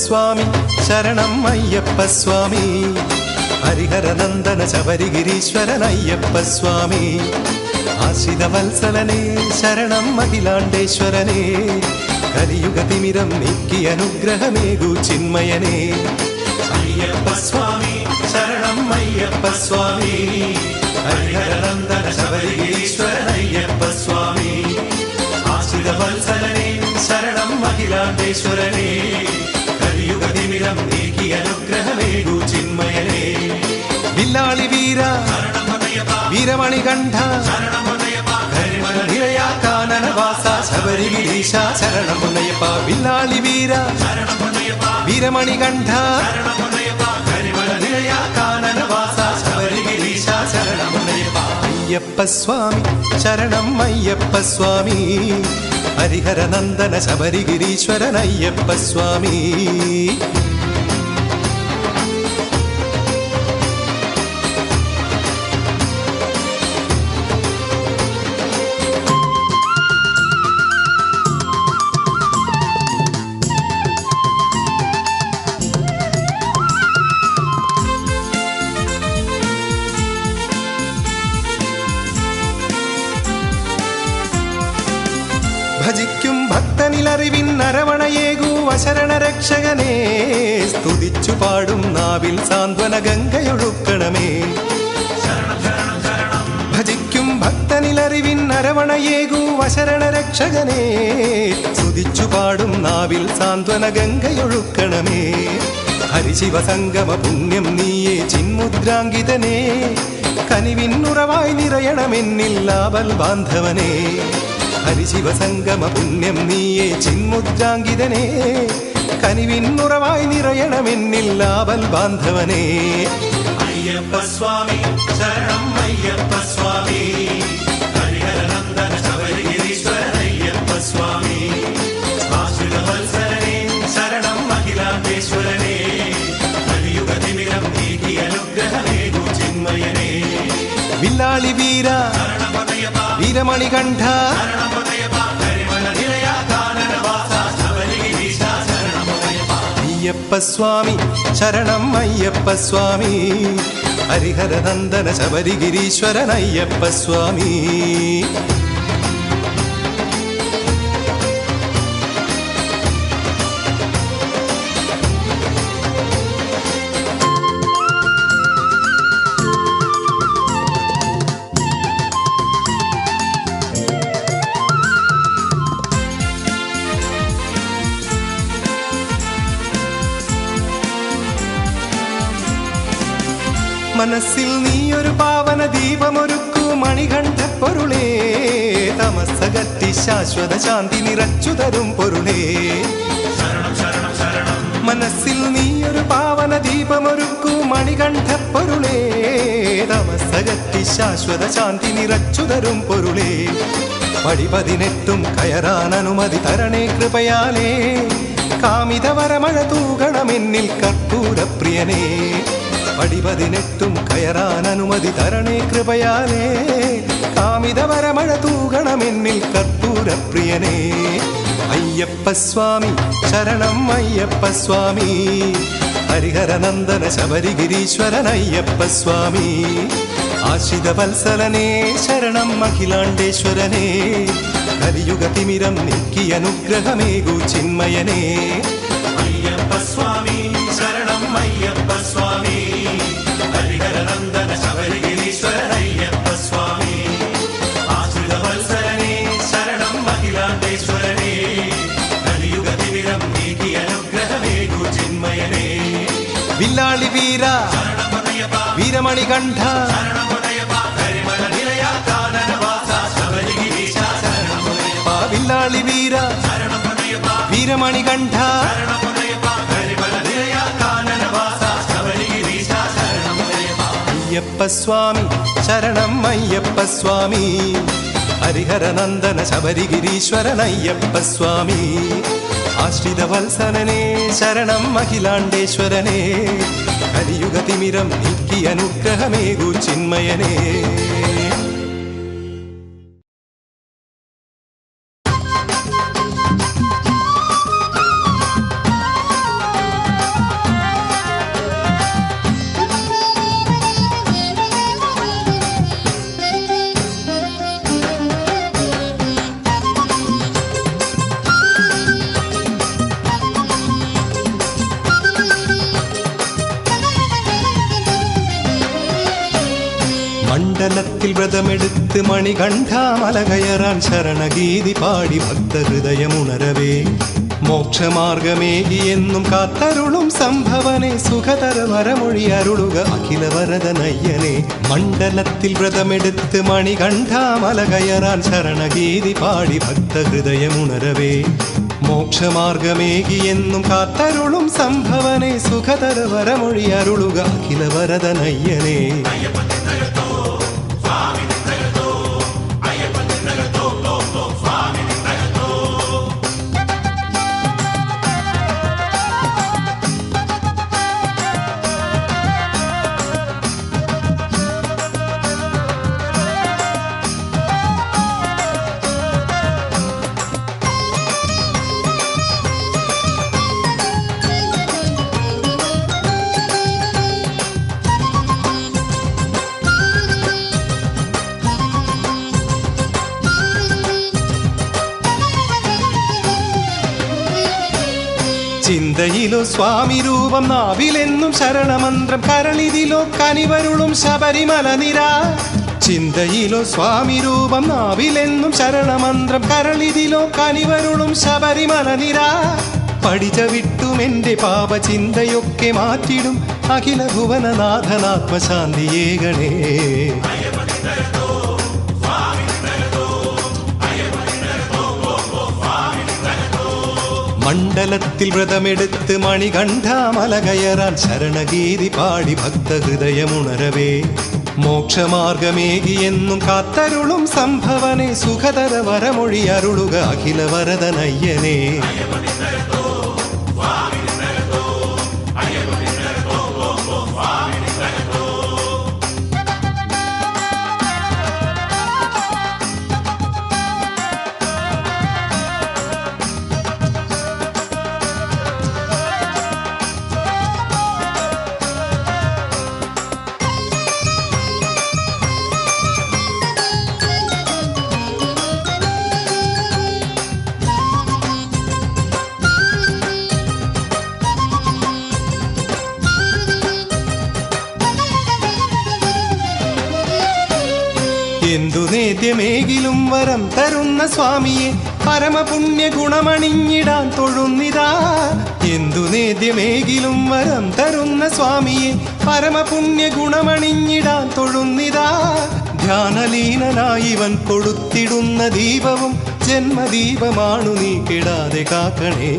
സ്വാമി ശരണം അയ്യപ്പ സ്വാമി ഹരിഹരനന്ദന ശബരിഗിരീശ്വരൻ അയ്യപ്പ സ്വാമി ആശ്രിതവത്സലനേ ശരണം അഖിലാണ്ടേശ്വരനേ കലിയുഗതിമിരം നീക്കി അനുഗ്രഹമേകൂ ചിന്മയനേ അയ്യപ്പ സ്വാമി ശരണം അയ്യപ്പ സ്വാമി ഹരിഹരനന്ദന ശബരിഗിരീശ്വരൻ അയ്യപ്പ സ്വാമി ആശ്രിതവത്സലനേ ശരണം അഖിലാണ്ടേശ്വരനേ കലിയുഗതിമിരം നീക്കി അനുഗ്രഹമേകൂ ചിന്മയനേ വില്ലാളി വീര വീരമണികണ്ഠ കാനനവാസ ശബരിഗിരീശ ശരണമുനയപ്പ വില്ലാളി വീര വീരമണികണ്ഠ കാനനവാസ ശബരിഗിരീശ ശരണമുനയപ്പ അയ്യപ്പ സ്വാമി ശരണം അയ്യപ്പ സ്വാമി ഹരിഹരനന്ദന ശബരിഗിരീശ്വരൻ അയ്യപ്പ സ്വാമി ഭജിക്കും ഭക്തനിലറിവിൻ അരവണയേകൂ അശരണരക്ഷകനേ സ്തുതിച്ചു പാടും നാവിൽ സാന്ത്വന ഗംഗയൊഴുക്കണമേ ഭജിക്കും ഭക്തനിലറിവിൻ അരവണയേകൂ അശരണരക്ഷകനേ സ്തുതിച്ചു പാടും നാവിൽ സാന്ത്വന ഗംഗയൊഴുക്കണമേ ഹരിശിവസംഗമ പുണ്യം നീയേ ചിന്മുദ്രാങ്കിതനേ കനിവിന്നുറവായി നിറയണമെന്നിൽ ആപൽ ബാന്ധവനേ ഹരിശിവസംഗമ പുണ്യം നീയേ ചിന്മുദ്രാങ്കിതനേ കനിവിന്നുറവായി നിറയണമെന്നിൽ ആപൽ ബാന്ധവനേ അയ്യപ്പ സ്വാമി ശരണം അയ്യപ്പ സ്വാമി ഹരിഹരനന്ദന ശബരിഗിരീശ്വരൻ അയ്യപ്പ സ്വാമി ആശ്രിതവത്സലനേ ശരണം അഖിലാണ്ടേശ്വരനേ കലിയുഗതിമിരം നീക്കി അനുഗ്രഹമേകൂ ചിന്മയനേ വില്ലാളി വീര വീരമണികണ്ഠ അയ്യപ്പ സ്വാമി ശരണം അയ്യപ്പ സ്വാമി ഹരിഹരനന്ദന ശബരിഗിരീശ്വരൻ അയ്യപ്പ സ്വാമി മനസ്സിൽ നീയൊരു പാവന ദീപമൊരുക്കൂ മണികണ്ഠപ്പൊരുളേ തമസ്സകറ്റി ശാശ്വത ശാന്തി നിറച്ചു തരും പൊരുളേ മനസ്സിൽ നീയൊരു പാവന ദീപമൊരുക്കൂ മണികണ്ഠപ്പൊരുളേ തമസ്സകറ്റി ശാശ്വത ശാന്തി നിറച്ചു തരും പൊരുളേ പടി 18 കയറാൻ അനുമതി തരണേ കൃപയാലേ കാമിതവരമഴ തൂകണമെന്നിൽ കർപ്പൂരപ്രിയനേ പടി 18 കയറാൻ അനുമതി തരണേ കൃപയാലേ കാമിതവരമഴ തൂകണമെന്നിൽ കർപ്പൂരപ്രിയനേ അയ്യപ്പ സ്വാമി ശരണം അയ്യപ്പ സ്വാമി ഹരിഹരനന്ദന ശബരിഗിരീശ്വരൻ അയ്യപ്പ സ്വാമി ആശ്രിതവത്സലനേ ശരണം അഖിലാണ്ടേശ്വരനേ കലിയുഗതിമിരം നീക്കി അനുഗ്രഹമേകൂ ചിന്മയനേ അയ്യപ്പ സ്വാമി ശരണം അയ്യപ്പ സ്വാമി ഹരിഹരനന്ദന ശബരിഗിരീശ്വരൻ അയ്യപ്പ സ്വാമി ആശ്രിതവത്സലനേ ശരണം അഖിലാണ്ടേശ്വരനേ കലിയുഗതിമിരം നീക്കി അനുഗ്രഹമേകൂ ചിന്മയനേ വില്ലാളി വീര വീരമണികണ്ഠ വില്ലാളി വീര വീരമണികണ്ഠ അയ്യപ്പ സ്വാമി ശരണം അയ്യപ്പ സ്വാമി ഹരിഹരനന്ദന ശബരിഗിരീശ്വരൻ അയ്യപ്പ സ്വാമി ആശ്രിതവത്സലനേ ശരണം അഖിലാണ്ടേശ്വരനേ കലിയുഗതിമിരം നീക്കി അനുഗ്രഹമേകൂ ചിന്മയനേ മണ്ഡലത്തിൽ വ്രതമെടുത്ത് മണികണ്ഠാമല കയറാൻ ശരണഗീതി പാടി ഭക്തഹൃദയമുണരവേ മോക്ഷമാർഗമേകി എന്നും കാത്തരുളും സംഭവനെ സുഖതര വരമൊഴി അരുളുക അഖിലവരദനയ്യനെ മണ്ഡലത്തിൽ വ്രതമെടുത്ത് മണികണ്ഠാമല കയറാൻ ശരണഗീതി പാടി ഭക്തഹൃദയമുണരവേ മോക്ഷമാർഗമേകി എന്നും കാത്തരുളും സംഭവനെ സുഖതര വരമൊഴി അരുളുക അഖിലവരദനയ്യനെ ചിന്തയിലോ സ്വാമി രൂപം നാവിലെന്നും ശരണമന്ത്രം കരളിതിലോ കനിവരുളും ശബരിമല നിര ചിന്തയിലോ സ്വാമി രൂപം നാവിലെന്നും ശരണമന്ത്രം കരളിതിലോ കനിവരുളും ശബരിമല നിര പഠിച്ച വിട്ടും എൻ്റെ പാപചിന്തയൊക്കെ മാറ്റിടും അഖില ഭുവനനാഥനാത്മശാന്തിയേകണേ മണ്ഡലത്തിൽ വ്രതമെടുത്ത് മണികണ്ഠാമല കയറാൻ ശരണഗീതി പാടി ഭക്തഹൃദയമുണരവേ മോക്ഷമാർഗമേകി എന്നും കാത്തരുളും സംഭവനെ സുഖതര വരമൊഴി അരുളുക അഖിലവരദനയ്യനെ എന്തു നേദ്യമേകിലും വരം തരുന്ന സ്വാമിയെ പരമപുണ്യ ഗുണമണിഞ്ഞിടാൻ തൊഴുന്നിതാ എന്തു നേദ്യമേകിലും വരം തരുന്ന സ്വാമിയെ പരമപുണ്യ ഗുണമണിഞ്ഞിടാൻ തൊഴുന്നിതാ ധ്യാനലീനനായി ഇവൻ കൊടുത്തിടുന്ന ദീപവും ജന്മദീപമാണു നീ കെടാതെ കാക്കണേ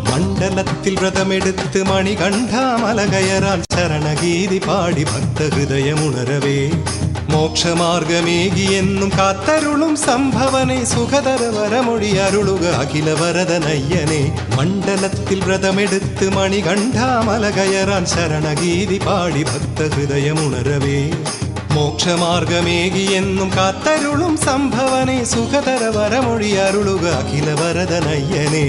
മണ്ഡലത്തിൽ വ്രതമെടുത്ത് മണികണ്ഠാമല കയറാൻ ശരണഗീതി പാടി ഭക്തഹൃദയമുണരവേ മോക്ഷമാർഗമേകി എന്നും കാത്തരുളും സംഭവനെ സുഖതര വരമൊഴി അരുളുക അഖിലവരദനയ്യനെ മണ്ഡലത്തിൽ വ്രതമെടുത്ത് മണികണ്ഠാമല കയറാൻ ശരണഗീതി പാടി ഭക്തഹൃദയമുണരവേ മോക്ഷമാർഗമേകി എന്നും കാത്തരുളും സംഭവനെ സുഖതര വരമൊഴി അരുളുക അഖിലവരദനയ്യനെ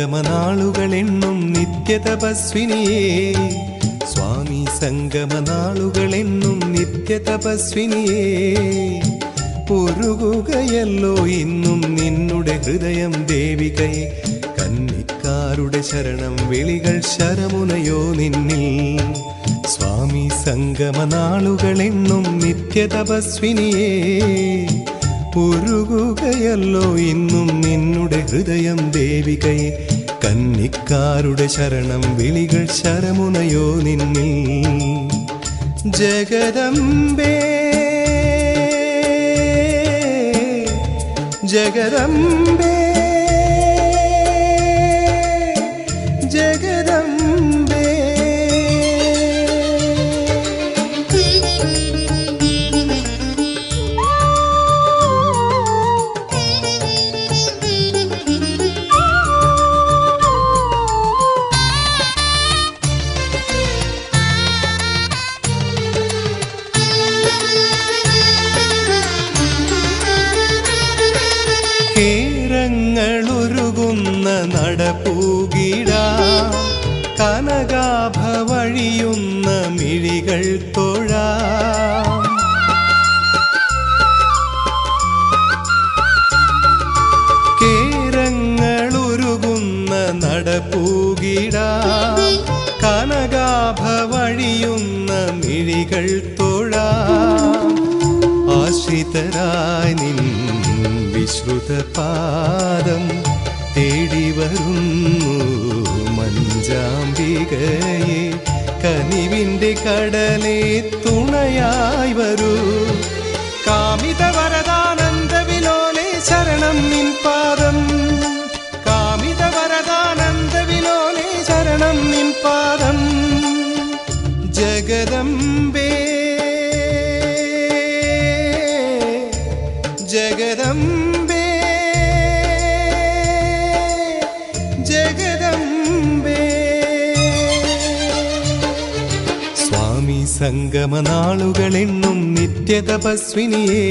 സംഗമനാളുകളെന്നും നിത്യതപസ്വിനിയേ സ്വാമി സംഗമനാളുകളെന്നും നിത്യതപസ്വിനിയേ ഉരുകുകയല്ലോ ഇന്നും നിന്നുടെ ഹൃദയം ദേവികയെ കന്നിക്കാരുടെ ശരണം വിളികൾ ശരമുനയോ നിന്നിൽ സ്വാമി സംഗമനാളുകളെന്നും നിത്യതപസ്വിനിയേ ഉരുകുകയല്ലോ ഇന്നും നിന്നുടെ ഹൃദയം ദേവികയെ കന്നിക്കാരുടെ ശരണം വിളികൾ ശരമുനയോ നിന്നിൽ. ജഗദംബേ ജഗദംബേ ജഗദംബേ. കേരങ്ങളുരുകുന്ന നടപ്പൂകിടാം, കനകാഭ വഴിയുന്ന മിഴികൾ തൊഴാം. കേരങ്ങളുരുകുന്ന നടപ്പൂകിടാം, കനകാഭ വഴിയുന്ന മിഴികൾ തൊഴാം. ആശ്രിതരായി നിൻ വിശ്രുതപാദം തേടി വരുന്നു മഞ്ചാംബികയെ. കനിവിൻ്റെ കടലേ തുണയായി വരൂ. കാമിത വരദാനന്ദ വിലോലേ ശരണം നിൻ പാദം. കാമിത വരദാനന്ദ വിലോലേ ശരണം നിൻ പാദം. ജഗദംബേ ജഗദംബേ ജഗദംബേ. സ്വാമി സംഗമനാളുകളെണ്ണും നിത്യതപസ്വിനിയേ,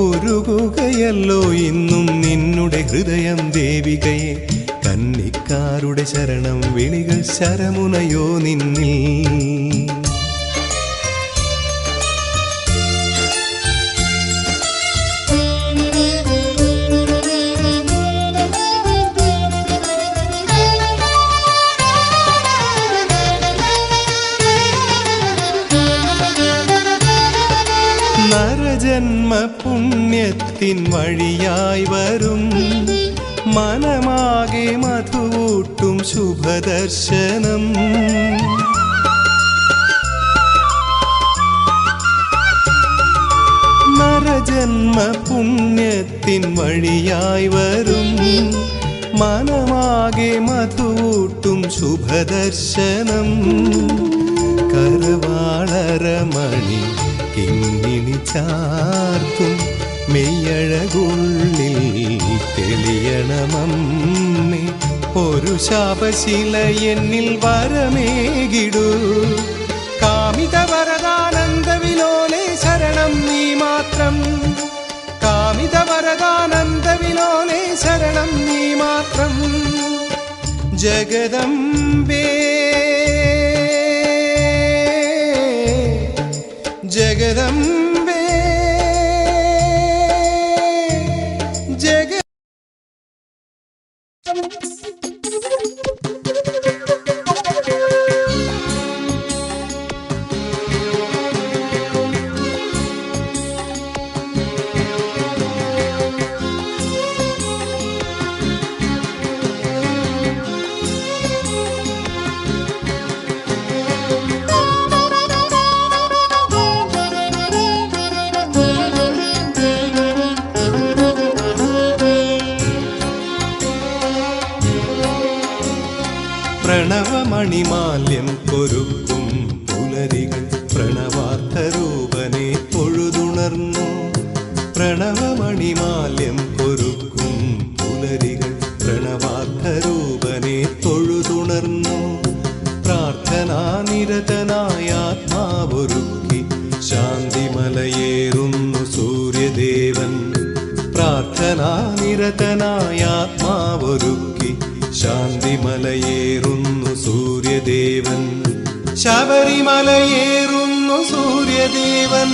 ഒരുകുകയല്ലോ ഇന്നും നിന്നുടെ ഹൃദയം ദേവികയെ. കന്നിക്കാരുടെ ശരണം വിളികൾ ശരമുനയോ നിന്നിൽ. നരജന്മ പുണ്യത്തിൻ വഴിയായി വരും, മനമാകെ മധുവൂട്ടും ശുഭദർശനം. നരജന്മ പുണ്യത്തിൻ വഴിയായി വരും, മനമാകെ മധുവൂട്ടും ശുഭദർശനം. കരവാളരമണി കിങ്ങിണി ചാർത്തും മെയ്യഴകുള്ളിൽ തെളിയണമമ്മേ. ഒരു ശാപശില എന്നിൽ വരമേകിടൂ. കാമിത വരദാനന്ദ വിലോലേ ശരണം നീ മാത്രം. കാമിത വരദാനന്ദ വിലോലേ ശരണം നീ മാത്രം. ജഗദംബേ ജഗദംബേ ജഗ. പ്രണവമണിമാല്യം കൊരുക്കും പുലരികൾ പ്രണവാർത്ഥരൂപനെ തൊഴുതുണർന്നു. പ്രണവമണിമാല്യം കൊരുക്കും പുലരികൾ പ്രണവാർത്ഥരൂപനെ തൊഴുതുണർന്നു. പ്രാർത്ഥനാനിരതനായ ആത്മാവൊരുക്കി ശാന്തിമലയേറുന്നു സൂര്യദേവൻ. പ്രാർത്ഥനാനിരതനായ ആത്മാവൊരുക്കി ശാന്തിമലയേറുന്നു സൂര്യദേവൻ. ശബരിമലയേറുന്നു സൂര്യദേവൻ.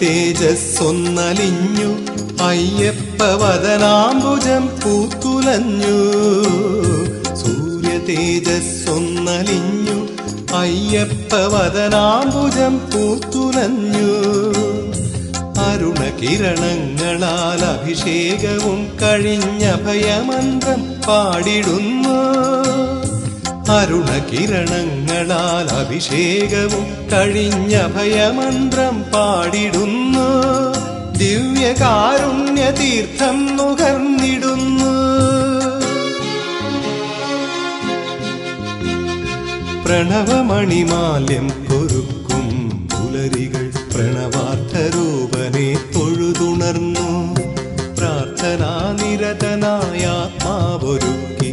തേജസ്സൊന്നലിഞ്ഞു അയ്യപ്പവദനാംബുജം പൂത്തുലഞ്ഞു. സൂര്യ തേജസ്സൊന്നലിഞ്ഞു അയ്യപ്പവദനാംബുജം പൂത്തുലഞ്ഞു. അരുണകിരണങ്ങളാൽ അഭിഷേകവും കഴിഞ്ഞ ഭയമന്ത്രം പാടിടുന്നു. അരുണകിരണങ്ങളാൽ അഭിഷേകവും കഴിഞ്ഞ ഭയമന്ത്രം പാടിടുന്നു. ദിവ്യകാരുണ്യ തീർത്ഥം നുകർന്നിടുന്നു. പ്രണവമണിമാല്യം കൊരുക്കും പുലരികൾ പ്രണവാർത്ഥരൂപനെ തൊഴുതുണർന്നു. പ്രാർത്ഥനാനിരതനായ ആത്മാവൊരുക്കി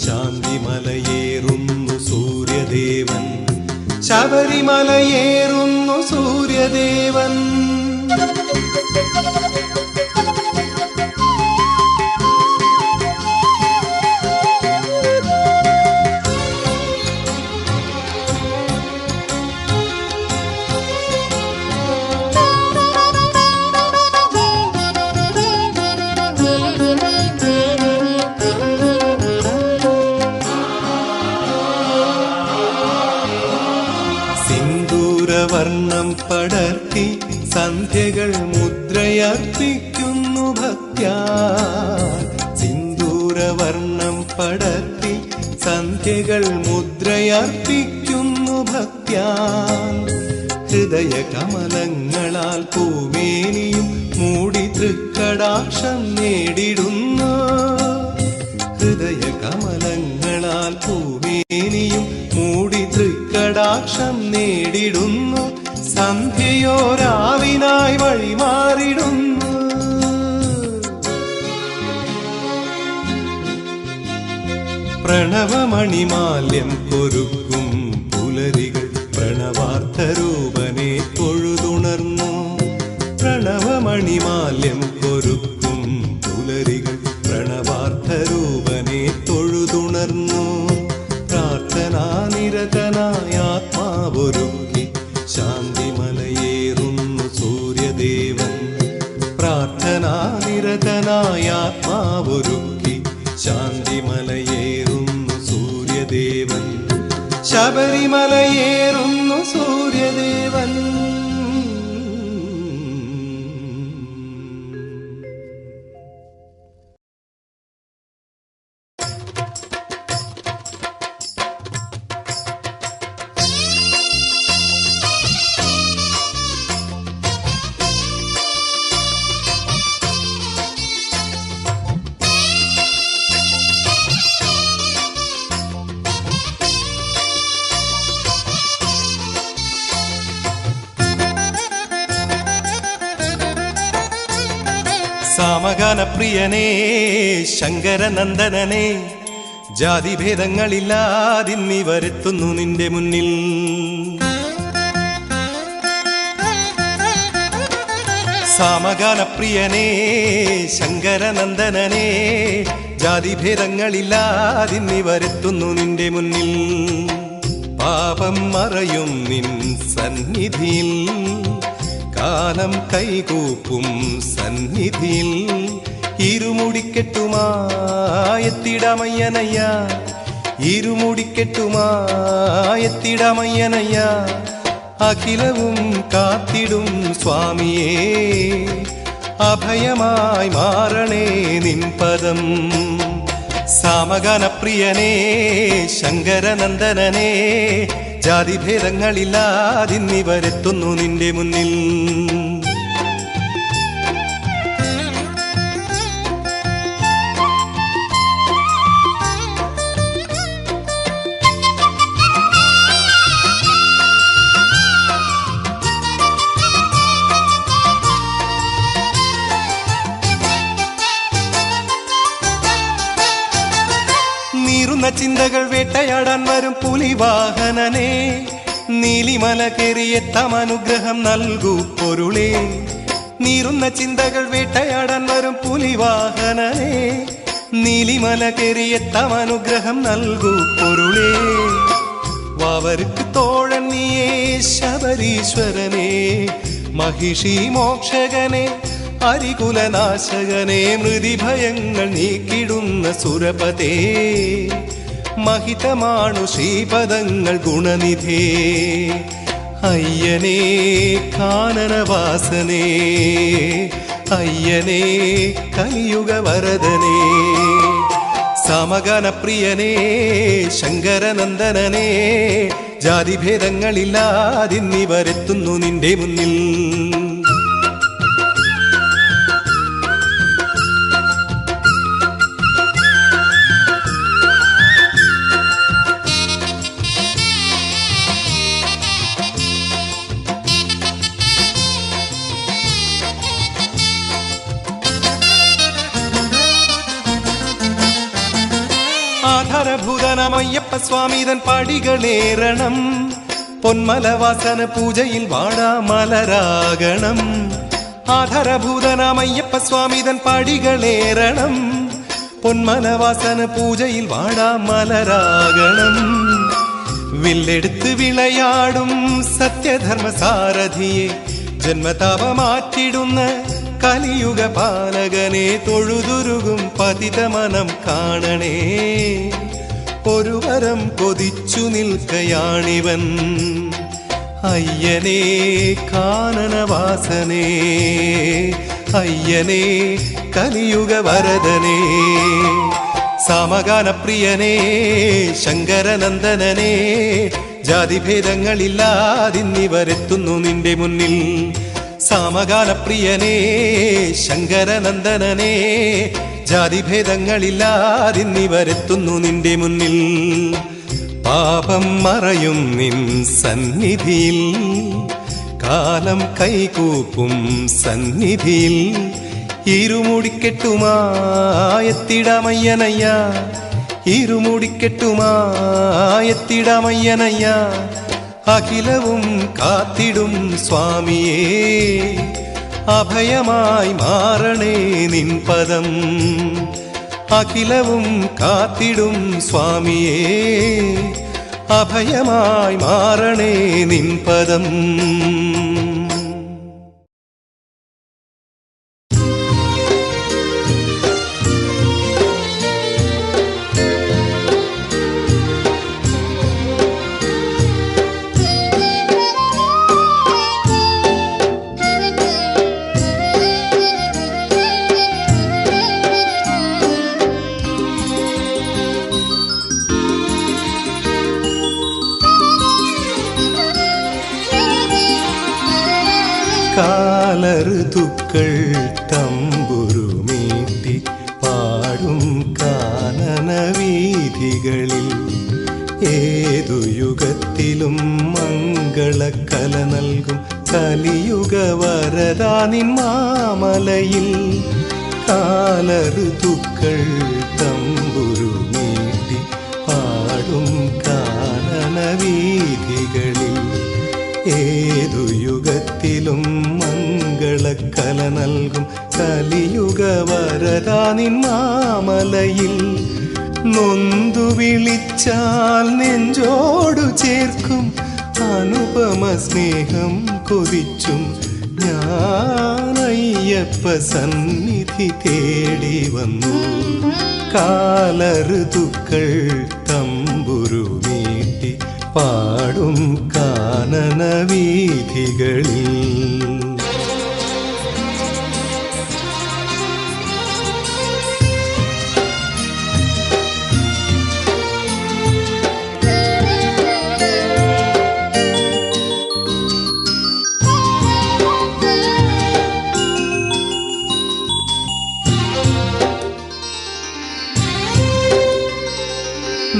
ശാന്തിമലയേറുന്നു സൂര്യദേവൻ. ശബരിമലയേറുന്നു സൂര്യദേവൻ. സിന്ദൂരവർണ്ണം പടർത്തി സന്ധ്യകൾ മുദ്രയർപ്പിക്കുന്നു ഭക്ത്യാ. സിന്ദൂരവർണ്ണം പടർത്തി സന്ധ്യകൾ മുദ്രയർപ്പിക്കുന്നു ഭക്ത്യാ. ഹൃദയ കമലങ്ങളാൽ പൂമേനിയും മൂടി തൃക്കടാക്ഷം നേടിടുന്നു. ഹൃദയ കമലങ്ങളാൽ പൂമേനിയും മൂടി തൃക്കടാക്ഷം നേടിടുന്നു. സന്ധ്യയോ രാവിനായി വഴിമാറിടുന്നു. പ്രണവമണിമാല്യം കൊരുക്കും പുലരികൾ പ്രണവാർത്ഥരൂപനെ തൊഴുതുണർന്നു. പ്രണവമണിമാല്യം കൊരുക്കും പുലരികൾ പ്രണവാർത്ഥരൂപനെ തൊഴുതുണർന്നു. പ്രാർത്ഥനാനിരതനായ ആത്മാവൊരുക്കി ശാന്തിമലയേറുന്നു സൂര്യദേവൻ. പ്രാർത്ഥനാനിരതനായ ആത്മാവൊരുക്കി ശാന്തിമലയേറുന്നു സൂര്യദേവൻ. ശബരിമലയേറുന്നു സൂര്യദേവൻ. സാമഗാനപ്രിയനേ ശങ്കരനന്ദനനേ, ജാതിഭേദങ്ങളില്ലാതിന്നി വരുത്തുന്നു നിന്റെ മുന്നിൽ. സാമഗാനപ്രിയനേ ശങ്കരനന്ദനനേ, ജാതിഭേദങ്ങളില്ലാതിന്നി വരുത്തുന്നു നിന്റെ മുന്നിൽ. പാപം മറയും നിൻ സന്നിധിയിൽ, കാലം കൈകൂപ്പും സന്നിധിയിൽ, ഇരുമുടിക്കെട്ടുമായെത്തിടമയ്യനയ്യ, ഇരുമുടിക്കെട്ടുമായെത്തിടമയ്യനയ്യ. അഖിലവും കാത്തിടും സ്വാമിയേ, അഭയമായി മാറണേ നിൻ പദം. സാമഗാനപ്രിയനേ ശങ്കരനന്ദനനേ, ജാതിഭേദങ്ങളില്ലാതിന്നി വരുത്തുന്നു നിന്റെ മുന്നിൽ. നീറുന്ന ചിന്തകൾ വേട്ടയാടാൻ വരും പുലിവാഹനനേ, നീലിമല കേറിയെത്താം അനുഗ്രഹം നൽകൂ പൊരുളേ. നീറുന്ന ചിന്തകൾ വേട്ടയാടാൻ വരും പുലിവാഹനനേ, നീലിമല കേറിയെത്താം അനുഗ്രഹം നൽകൂ പൊരുളേ. വാവർക്ക് തോഴൻ നീയേ ശബരീശ്വരനേ, മഹിഷി മോക്ഷകനെ അരികുലനാശകനെ മൃതിഭയങ്ങൾ നീക്കിടുന്ന സുരപതേ മഹിതമാണു ശ്രീപദങ്ങൾ ഗുണനിധേ അയ്യനേ കാനനവാസനേ അയ്യനേ കലിയുഗവരദനേ സമഗാനപ്രിയനേ ശങ്കരനന്ദനനേ ജാതിഭേദങ്ങളില്ലാതിന്നിവരെത്തുന്നു നിന്റെ മുന്നിൽ ആധാരഭൂതനമയ്യപ്പ സ്വാമിതൻ പടികളേറണം പൊന്മലവാസന പൂജയിൽ വാടാമലരാകണം ആധാരഭൂതനമയ്യപ്പ സ്വാമിതൻ പടികളേറണം പൊന്മലവാസന പൂജയിൽ വാടാമലരാകണം വില്ലെടുത്ത് വിളയാടും സത്യധർമ്മസാരഥിയെ ജന്മതാപമാറ്റിടുന്ന കലിയുഗ പാലകനെ തൊഴുതുരുകും പതിതമനം കാണണേ ഒരു വരം കൊതിച്ചു നിൽക്കയാണിവൻ അയ്യനേ കാനനവാസനേ അയ്യനേ കലിയുഗവരദനേ സമഗാനപ്രിയനേ ശങ്കരനന്ദനനേ ജാതിഭേദങ്ങളില്ലാതിന്നിവരെത്തുന്നു നിന്റെ മുന്നിൽ സമഗാനപ്രിയനേ ശങ്കരനന്ദനനേ ജാതിഭേദങ്ങളില്ലാതിന്നിവരെത്തുന്നു നിന്റെ മുന്നിൽ പാപം മറയും നിൻ സന്നിധിയിൽ കാലം കൈകൂപ്പും സന്നിധിയിൽ ഇരുമുടിക്കെട്ടുമായെത്തിടാമയ്യനയ്യ ഇരുമുടിക്കെട്ടുമായെത്തിടാമയ്യനയ്യ അഖിലവും കാത്തിടും സ്വാമിയേ അഭയമായി മാറണേ നിൻ പദം അഖിലവും കാത്തിടും സ്വാമിയേ അഭയമായി മാറണേ നിൻ പദം കാലഋതുക്കൾ തമ്പുരുമീട്ടി പാടും കാനനവീഥികളിൽ ഏതു യുഗത്തിലും മംഗളക്കല നൽകും കലിയുഗവരദാ നിൻ മാമലയിൽ കാലഋതുക്കൾ തമ്പുരുമീട്ടി പാടും കാനനവീഥികളിൽ ഏതു യുഗത്തിലും മംഗളക്കല നൽകും കലിയുഗവരദാ നിൻ മാമലയിൽ നൊന്തു വിളിച്ചാൽ നെഞ്ചോടു ചേർക്കും അനുപമ സ്നേഹം കൊതിച്ചും ഞാനയ്യപ്പ സന്നിധി തേടി വന്നു കാലഋതുക്കൾ തമ്പുരുമീട്ടി പാടും കാനനവീഥികളിൽ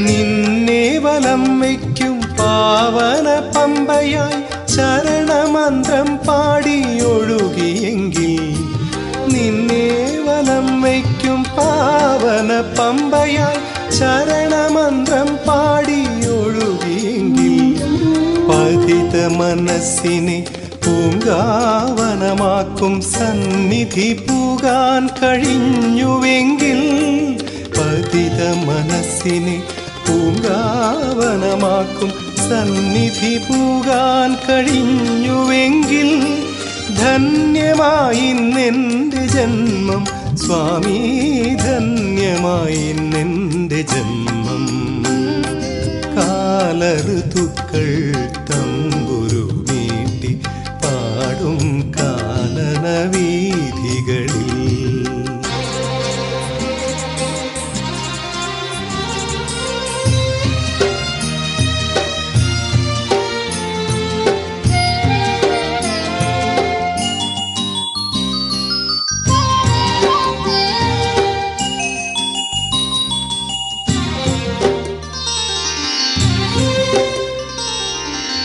നിന്നെ വലം വയ്ക്കും പാവന പമ്പയായി ശരണമന്ത്രം പാടി ഒഴുകിയെങ്കിൽ നിന്നെ വലം വയ്ക്കും പാവന പമ്പയായി ശരണമന്ത്രം പാടി ഒഴുകിയെങ്കിൽ പതിത മനസ്സിനെ പൂങ്കാവനമാക്കും സന്നിധി പൂകാൻ കഴിഞ്ഞുവെങ്കിൽ പതിത മനസ്സിനെ പൂങ്കാവനമാക്കും സന്നിധി പൂകാൻ കഴിഞ്ഞുവെങ്കിൽ ധന്യമായിന്നെൻ്റെ ജന്മം സ്വാമി, ധന്യമായിന്നെൻ്റെ ജന്മം. കാലഋതുക്കൾ തമ്പുരു മീട്ടി പാടും കാനന വീഥികളിൽ.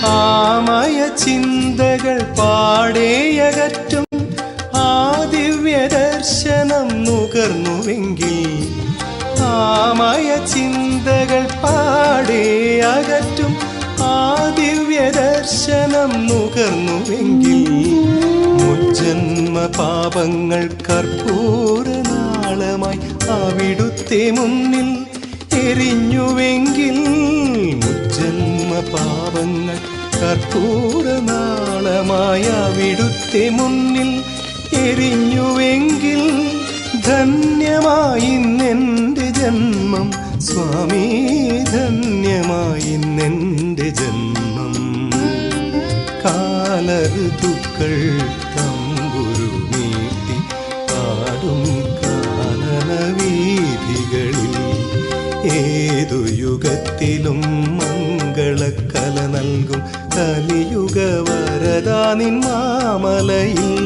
ആമയ ചിന്തകൾ പാടേയകറ്റും ആ ദിവ്യദർശനം നുകർന്നുവെങ്കിൽ, ആമയ ചിന്തകൾ പാടേയകറ്റും ആ ദിവ്യദർശനം നുകർന്നുവെങ്കിൽ, മുജ്ജന്മ പാപങ്ങൾ കർപ്പൂരനാളമായി അവിടുത്തെ മുന്നിൽ എരിഞ്ഞുവെങ്കിൽ, മുജ്ജന്മ പാപങ്ങൾ കർപ്പൂരനാളമായ അവിടുത്തെ മുന്നിൽ എരിഞ്ഞുവെങ്കിൽ, ധന്യമായിന്നെൻ്റെ ജന്മം സ്വാമി, ധന്യമായിന്നെൻ്റെ ജന്മം. കാലഋതുക്കൾ തമ്പുരു മീട്ടി പാടും കാനന വീഥികളിൽ. ഏതു യുഗത്തിലും മംഗളക്കല നൽകും കലിയുഗ വരദാ നിൻ മാമലയിൽ.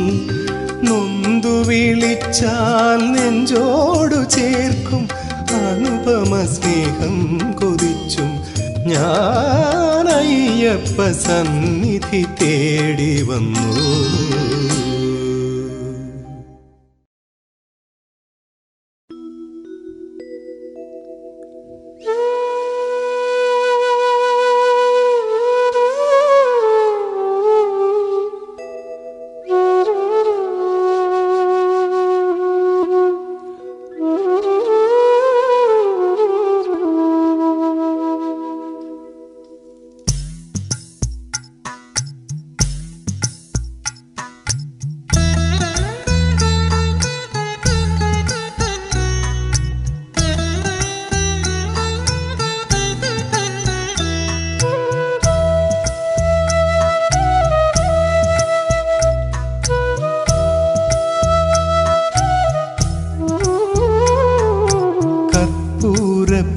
നൊന്തു വിളിച്ചാൽ നെഞ്ചോടു ചേർക്കും അനുപമ സ്നേഹം കൊതിച്ചും ഞാൻ അയ്യപ്പ സന്നിധി തേടി വന്നു.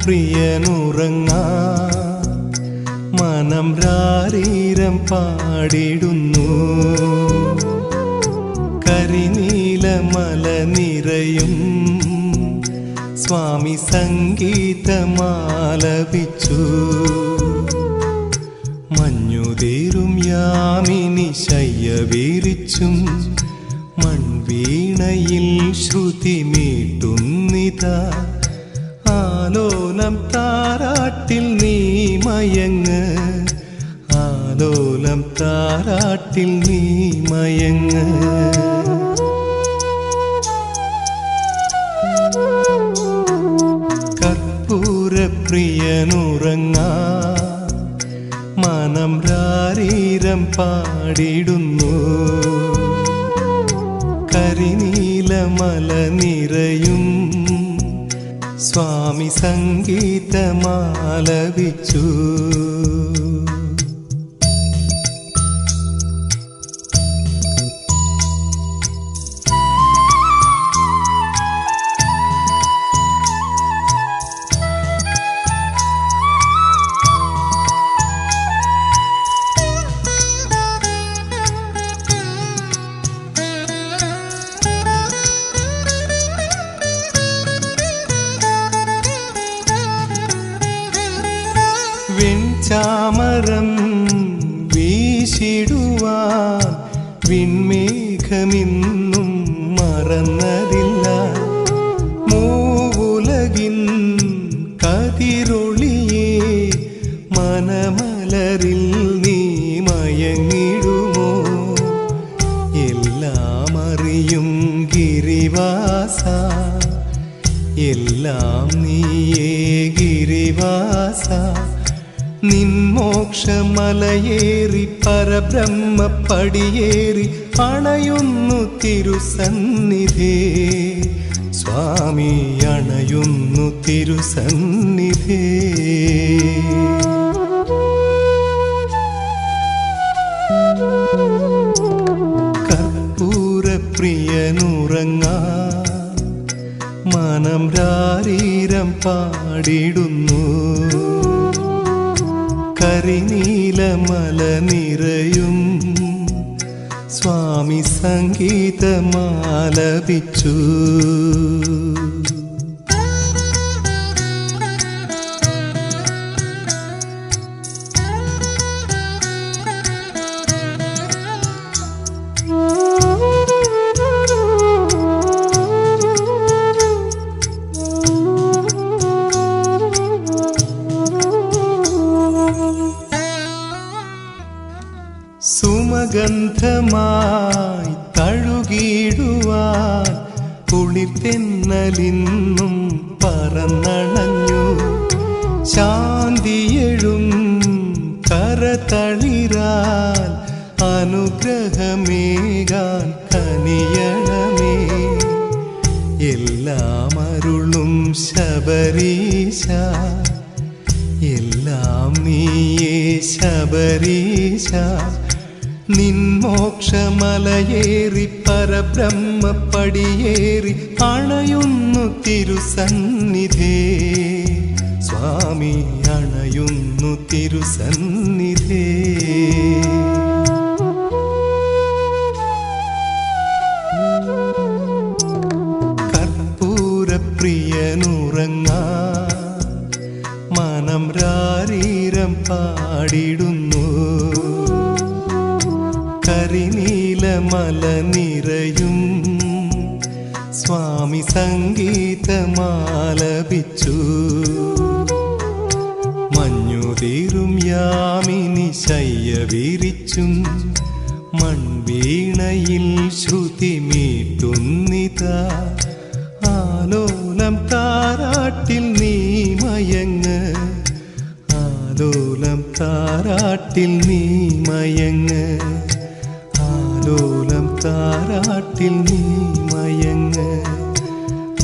പ്രിയനുറങ്ങാ മനം രാരീരം പാടിടുന്നു. കരിനീലമല നിറയും സ്വാമി സംഗീതമാലപിച്ചു. മഞ്ഞുതീരും യാമിനി ശയ്യ വിരിച്ചും മൺവീണയിൽ ശ്രുതി മീട്ടുന്നിതാ. ആലോലം താരാട്ടിൽ നീ മയങ്ങ്, ആലോലം താരാട്ടിൽ നീ മയങ്ങ്. കർപ്പൂരപ്രിയനുറങ്ങാ മനം രാരീരം പാടിടുന്നു. കരിനീലമല നിറയും സ്വാമി സംഗീതമാലപിച്ചു. വെൺചാമരം വീശിടുവാൻ വിൺമേഘമിന്നും മറന്നതില്ല. മൂവുലകിൻ കതിരൊളിയേ മനമലരിൽ നീ മയങ്ങിടുമോ? എല്ലാം അറിയും ഗിരിവാസ, എല്ലാം നീയേ ഗിരിവാസ. നിൻമോ മോക്ഷമലയേറി പരബ്രഹ്മപ്പടിയേറി അണയുന്നു തിരുസന്നിധേ സ്വാമി അണയുന്നു തിരുസന്നിധേ. കർപ്പൂരപ്രിയനുറങ്ങാ മനം രാരീരം പാടിടുന്നു കരിനീലമല നിറയും സ്വാമി സംഗീതമാലപിച്ചു. സുമഗന്ധമായി തഴുകിടുവാൻ കുളിർത്തെന്നലിന്നും പറന്നണഞ്ഞു ശാന്തിയെഴും കരതളിരാൽ അനുഗ്രഹമേകാൻ കനിയണമേ. എല്ലാം അരുളും ശബരീശ എല്ലാം നീയേ ശബരീശ നിൻമോക്ഷമലയേറി പരബ്രഹ്മപ്പടിയേറി അണയുന്നു തിരുസന്നിധേ സ്വാമി അണയുന്നു തിരുസന്നിധേ. കർപ്പൂരപ്രിയനുറങ്ങാ മനം രാരീരം പാടിടുന്നു കരിനീലമല നിറയും സ്വാമി സംഗീതമാലപിച്ചു. മഞ്ഞുതീരും യാമിനി ശയ്യ വിരിച്ചും മൺവീണയിൽ ശ്രുതി മീട്ടുന്നിതാ ആലോലം താരാട്ടിൽ നീ മയങ്ങ് ആലോലം താരാട്ടിൽ നീ മയങ്ങ് ആലോലം താരാട്ടിൽ നീ മയങ്ങ്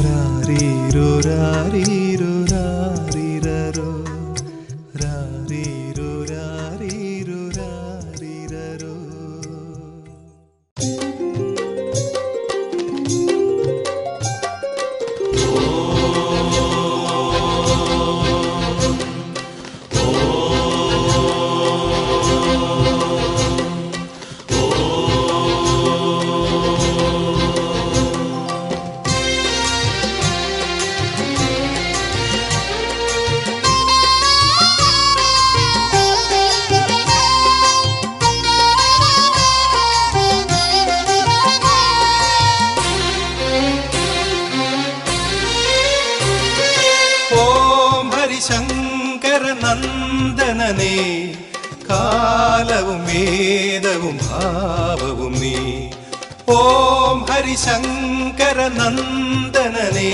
രാരീരോ രാരീരോ രാരീരോ രാരീരോ രാരീരോ രാരീരോ. ശങ്കരനന്ദനനേ കാലവും വേദവും ഭാവവും നീ. ഓം ഹരിശങ്കരനന്ദനനേ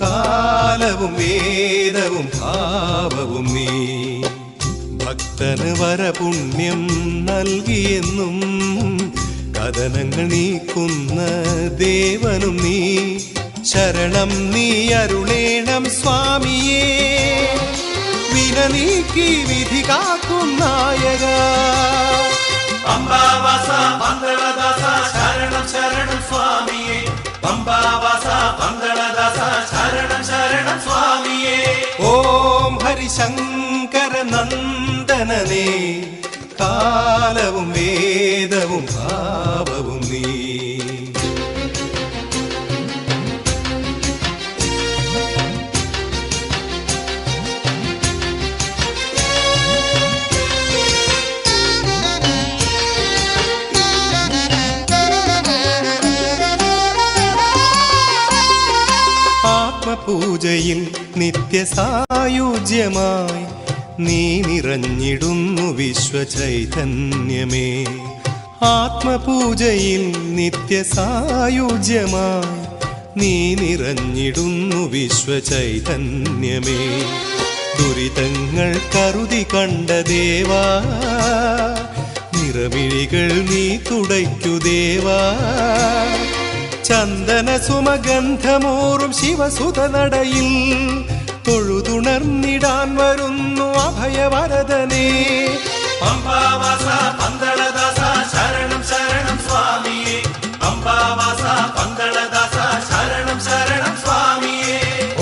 കാലവും വേദവും ഭാവവും നീ. ഭക്തന് വരപുണ്യം നൽകിയെന്നും കഥനങ്ങൾ നീക്കുന്ന ദേവനും നീ. ശരണം നീ അരുളേണം സ്വാമിയേ വിന നീക്കി വിധി കാക്കും നായക. പമ്പാവാസ പന്തളദാസ ശരണം ശരണം സ്വാമിയേ. പമ്പാവാസ പന്തളദാസ ശരണം ശരണം സ്വാമിയേ. ഓം ഹരിശങ്കരനന്ദനനേ കാലവും വേദവും ഭാവവും നീ. ആത്മപൂജയിൽ നിത്യസായുജ്യമായി നീ നിറഞ്ഞിടുന്നു വിശ്വചൈതന്യമേ. ആത്മപൂജയിൽ നിത്യസായുജ്യമായി നീ നിറഞ്ഞിടുന്നു വിശ്വചൈതന്യമേ. ദുരിതങ്ങൾ കരുതി കണ്ട ദേവാ, നിറമിഴികൾ നീ തുടയ്ക്കു ദേവാ. ചന്ദന സുമഗന്ധമോറും ശിവസുത നടയിൽ തൊഴുതുണർന്നിടാൻ വരുന്നു അഭയവരദനേ. പമ്പാവാസ പന്തളദാസ ശരണം ശരണം സ്വാമിയേ. പമ്പാവാസ പന്തളദാസ ശരണം ശരണം സ്വാമിയേ.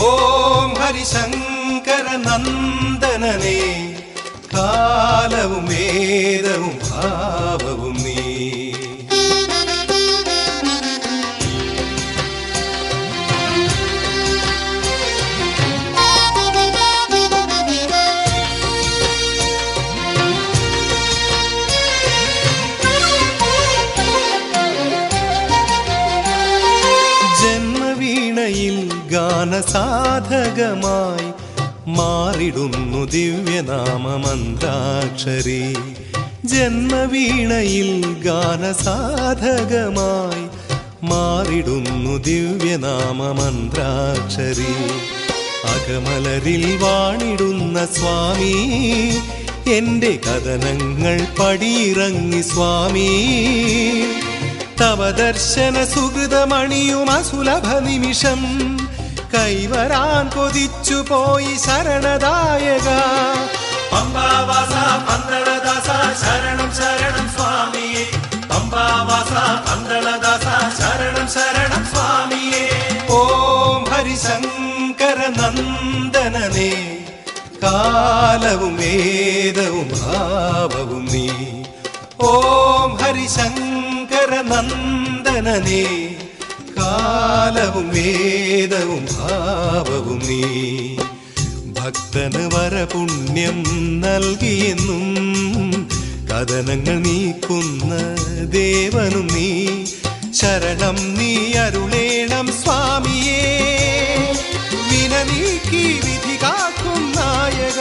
ഓം ഹരിശങ്കര നന്ദനനേ, കാലവും വേദവും ഭാവവും നീ. ജന്മവീണയിൽ ഗാനസാധകമായി മാറിടുന്നു ദിവ്യനാമമന്ത്രാക്ഷരി. ജന്മവീണയിൽ ഗാനസാധകമായി മാറിടുന്നു ദിവ്യനാമമന്ത്രാക്ഷരി. അകമലരിൽ വാണിടുന്ന സ്വാമി, എൻ്റെ കഥനങ്ങൾ പടിയിറങ്ങി സ്വാമി. തവ ദർശന സുഹൃതമണിയും അസുലഭ നിമിഷം കൈവരാൻ കൊതിച്ചു പോയി ശരണദായക. പമ്പാവാസ പന്തളദാസ ശരണം ശരണം സ്വാമിയേ. പമ്പാവാസ പന്തളദാസ ശരണം ശരണം സ്വാമിയേ. ഓം ഹരിശങ്കര നന്ദനനേ, കാലവും വേദവും ഭാവവും നീ. ഓം ഹരിശങ്കര നന്ദനനേ, കാലവും വേദവും ഭാവവും നീ. ഭക്തന് വരപുണ്യം നൽകിയെന്നും കഥനങ്ങൾ നീക്കുന്ന ദേവനും നീ. ശരണം നീ അരുളേണം സ്വാമിയേ, വിന നീക്കി വിധി കാക്കും നായക.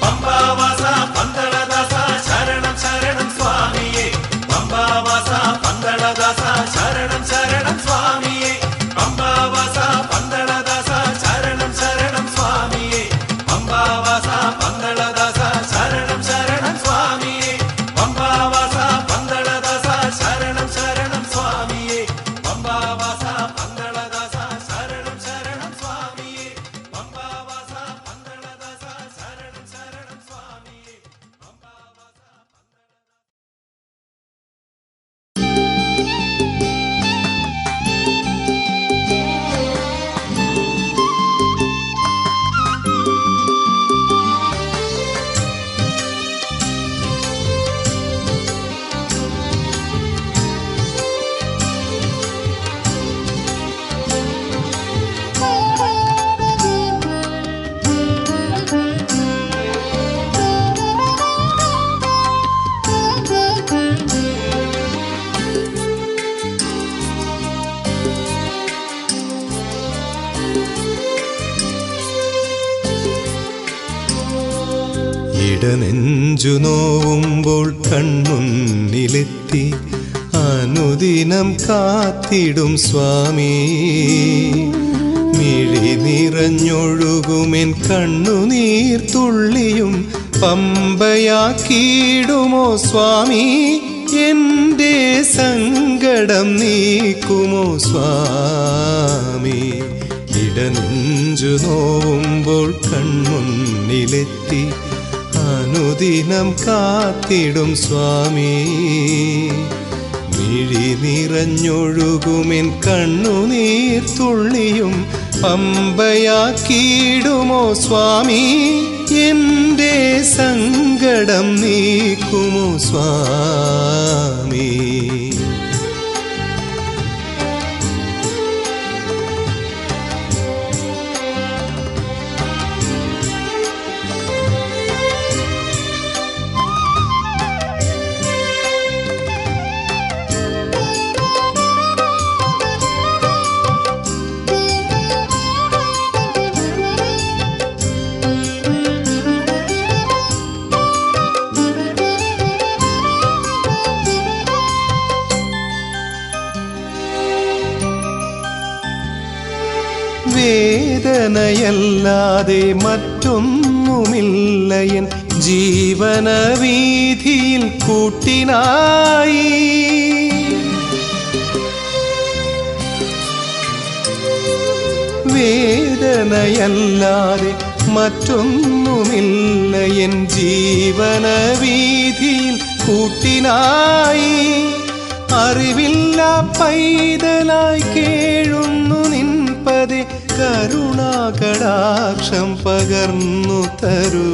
പമ്പാവാസ പന്തളദാസ ശരണം ശരണം സ്വാമിയേ. പമ്പാവാസ പന്തളദാസ ശരണം ശരണം സ്വാമിയേ. പമ്പാവാസ പന്തളദാസ ശരണം ശരണം സ്വാമിയേ. പമ്പാവാസ പന്തളദാസ ശരണം ശരണം സ്വാമിയേ. പമ്പാവാസ പന്തളദാസ ശരണം ശരണം സ്വാമിയേ. പമ്പാവാസ പന്തളദാസ ശരണം ശരണം സ്വാമിയേ. പമ്പാവാസ പന്തളദാസ ശരണം ശരണം സ്വാമിയേ. ഇടനെഞ്ചു നോവുമ്പോൾ കൺമുന്നിലെത്തി അനുദിനം കാത്തിടും സ്വാമി. മിഴി നിറഞ്ഞൊഴുകുമെൻ കണ്ണുനീർ തുള്ളിയും പമ്പയാക്കിയിടുമോ സ്വാമി. എൻ്റെ സങ്കടം നീക്കുമോ സ്വാമി. ഇടനെഞ്ചു നോവുമ്പോൾ കൺമുന്നിലെത്തി അനുദിനം കാത്തിടും സ്വാമി. മിഴി നിറഞ്ഞൊഴുകുമെൻ കണ്ണുനീർ തുള്ളിയും പമ്പയാക്കിയിടുമോ സ്വാമി. എൻ്റെ സങ്കടം നീക്കുമോ സ്വാമി. വേദനയല്ലാതെ മറ്റൊന്നുമില്ലയൻ ജീവന വീഥിയിൽ കൂട്ടിനായി. വേദനയല്ലാതെ മറ്റൊന്നുമില്ലയൻ ജീവന വീഥിയിൽ കൂട്ടിനായി. അറിവില്ല പൈതലായി കേഴുന്നു നിൻപതേ കരുണാകടാക്ഷം പകർന്നു തരൂ.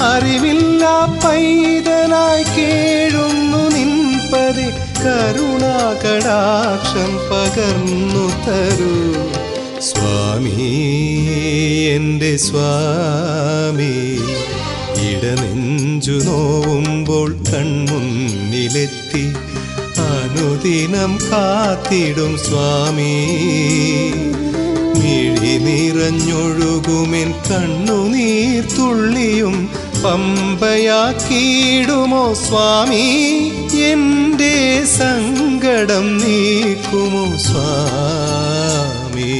അറിവില്ല പൈതലായി കേഴുന്നു നിൻപതേ കരുണാകടാക്ഷം പകർന്നു തരൂ. സ്വാമി എൻ്റെ സ്വാമി, ഇടനെഞ്ചു നോവുമ്പോൾ കൺമുന്നിലെത്തി അനുദിനം കാത്തിടും സ്വാമി. മിഴി നിറഞ്ഞൊഴുകുമെൻ കണ്ണുനീർ തുള്ളിയും പമ്പയാക്കിയിടുമോ സ്വാമി. എൻ്റെ സങ്കടം നീക്കുമോ സ്വാമി.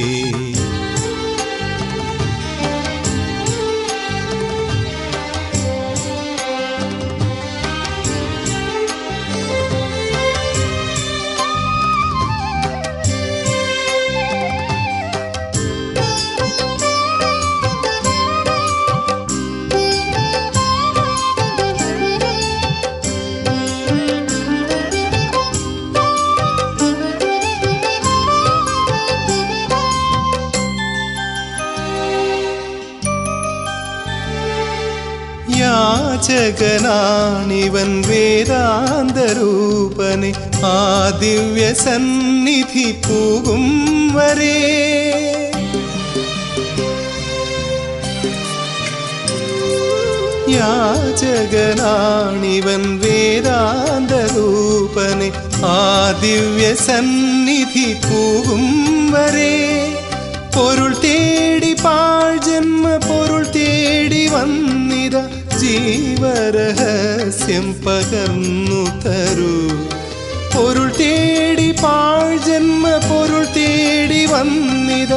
യാചകനാണിവൻ വേദാന്തരൂപനെ ആ ദിവ്യ സന്നിധി പോകും വരെ. യാചകനാണിവൻ വേദാന്തരൂപനെ ആ ദിവ്യ സന്നിധി പോകും വരെ. പൊരുൾ തേടി പാഴ്ജന്മ പൊരുൾ തേടി വന്നിത ജീവരഹസ്യം പകർന്നു തരൂ. പൊരുൾ തേടി പാഴ്ജന്മ പൊരുൾ തേടി വന്നിത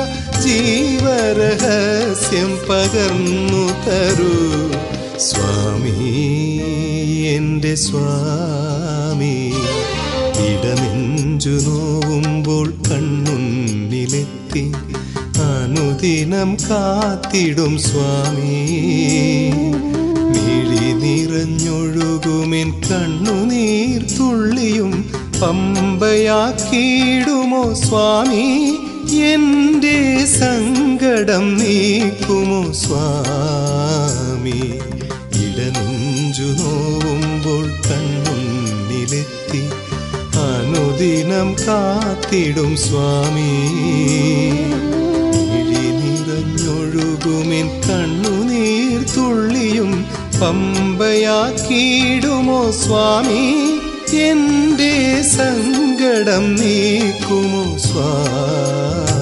ജീവരഹസ്യം പകർന്നു തരൂ. സ്വാമി എൻ്റെ സ്വാമി, ഇടനെഞ്ചു നോവുമ്പോൾ കൺമുന്നിലെത്തി അനുദിനം കാത്തിടും സ്വാമി. മിഴി നിറഞ്ഞൊഴുകുമെൻ കണ്ണുനീർ തുള്ളിയും പമ്പയാക്കിയിടുമോ സ്വാമി. എൻ്റെ സങ്കടം നീക്കുമോ സ്വാമി. ഇടനെഞ്ചു നോവുമ്പോൾ കൺമുന്നിലെത്തി അനുദിനം കാത്തിടും സ്വാമി. മിഴി നിറഞ്ഞൊഴുകുമെൻ കണ്ണുനീർ തുള്ളിയും പമ്പയാക്കിയിടുമോ സ്വാമി. എൻ്റെ സങ്കടം നീക്കുമോ സ്വാമി.